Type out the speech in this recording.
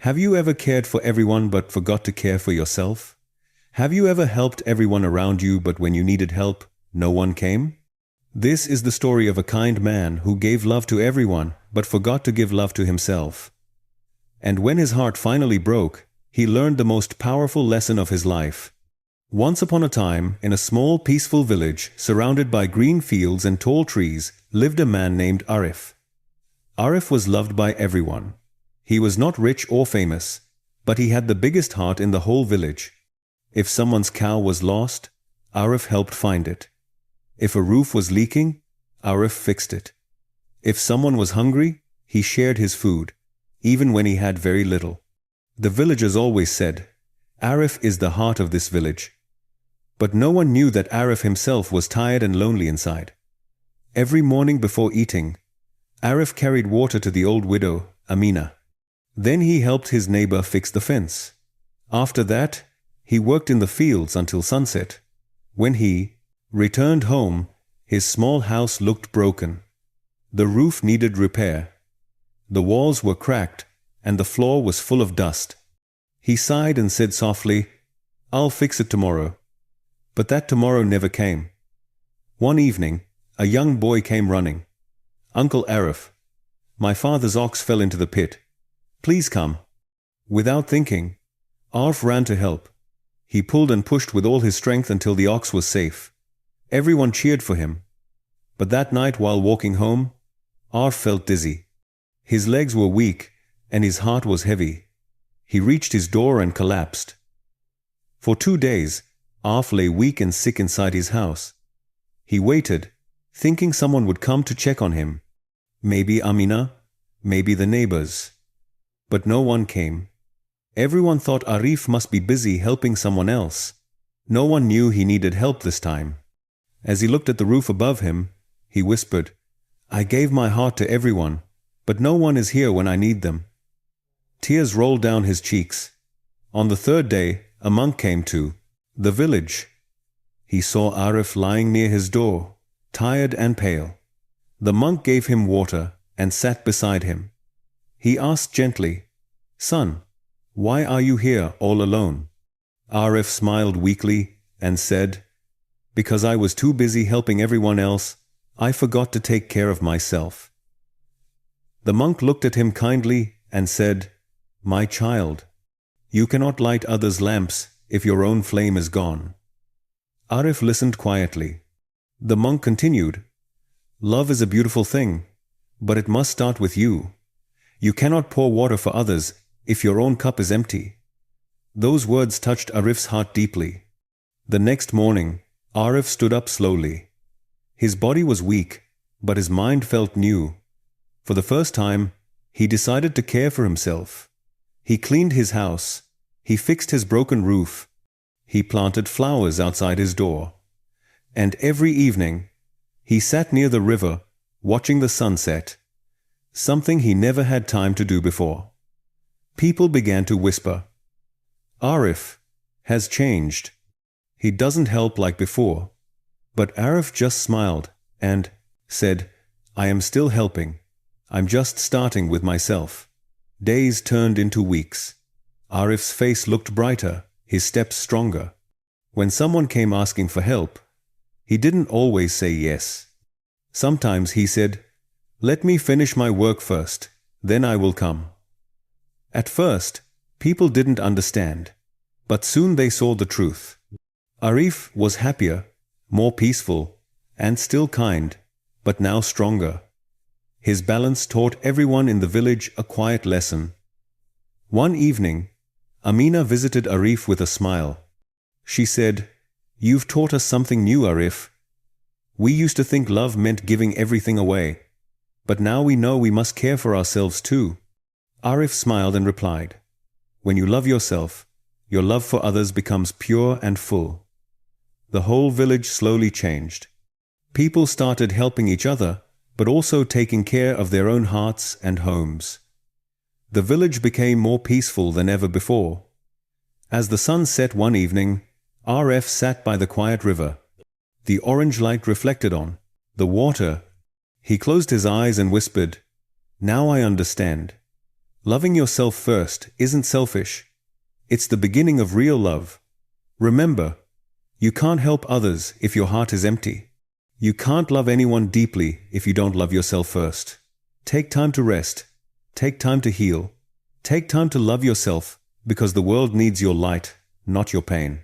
Have you ever cared for everyone but forgot to care for yourself? Have you ever helped everyone around you but when you needed help, no one came? This is the story of a kind man who gave love to everyone but forgot to give love to himself. And when his heart finally broke, he learned the most powerful lesson of his life. Once upon a time, in a small peaceful village surrounded by green fields and tall trees, lived a man named Arif. Arif was loved by everyone. He was not rich or famous, but he had the biggest heart in the whole village. If someone's cow was lost, Arif helped find it. If a roof was leaking, Arif fixed it. If someone was hungry, he shared his food, even when he had very little. The villagers always said, "Arif is the heart of this village." But no one knew that Arif himself was tired and lonely inside. Every morning before eating, Arif carried water to the old widow, Amina. Then he helped his neighbor fix the fence. After that, he worked in the fields until sunset. When he returned home, his small house looked broken. The roof needed repair. The walls were cracked, and the floor was full of dust. He sighed and said softly, "I'll fix it tomorrow." But that tomorrow never came. One evening, a young boy came running. "Uncle Arif, my father's ox fell into the pit. Please come." Without thinking, Arif ran to help. He pulled and pushed with all his strength until the ox was safe. Everyone cheered for him. But that night while walking home, Arif felt dizzy. His legs were weak and his heart was heavy. He reached his door and collapsed. For 2 days, Arif lay weak and sick inside his house. He waited, thinking someone would come to check on him. Maybe Amina, maybe the neighbors. But no one came. Everyone thought Arif must be busy helping someone else. No one knew he needed help this time. As he looked at the roof above him, he whispered, "I gave my heart to everyone, but no one is here when I need them." Tears rolled down his cheeks. On the 3rd day, a monk came to the village. He saw Arif lying near his door, tired and pale. The monk gave him water and sat beside him. He asked gently, "Son, why are you here all alone?" Arif smiled weakly and said, "Because I was too busy helping everyone else, I forgot to take care of myself." The monk looked at him kindly and said, "My child, you cannot light others' lamps if your own flame is gone." Arif listened quietly. The monk continued, "Love is a beautiful thing, but it must start with you. You cannot pour water for others if your own cup is empty." Those words touched Arif's heart deeply. The next morning, Arif stood up slowly. His body was weak, but his mind felt new. For the first time, he decided to care for himself. He cleaned his house. He fixed his broken roof. He planted flowers outside his door. And every evening, he sat near the river, watching the sunset. Something he never had time to do before. People began to whisper, "Arif has changed. He doesn't help like before." But Arif just smiled and said, "I am still helping. I'm just starting with myself." Days turned into weeks. Arif's face looked brighter, his steps stronger. When someone came asking for help, he didn't always say yes. Sometimes he said, "Let me finish my work first, then I will come." At first, people didn't understand, but soon they saw the truth. Arif was happier, more peaceful, and still kind, but now stronger. His balance taught everyone in the village a quiet lesson. One evening, Amina visited Arif with a smile. She said, "You've taught us something new, Arif. We used to think love meant giving everything away. But now we know we must care for ourselves too." Arif smiled and replied, "When you love yourself, your love for others becomes pure and full." The whole village slowly changed. People started helping each other, but also taking care of their own hearts and homes. The village became more peaceful than ever before. As the sun set one evening, Arif sat by the quiet river. The orange light reflected on the water. He closed his eyes and whispered, "Now I understand. Loving yourself first isn't selfish. It's the beginning of real love. Remember, you can't help others if your heart is empty. You can't love anyone deeply if you don't love yourself first. Take time to rest. Take time to heal. Take time to love yourself, because the world needs your light, not your pain.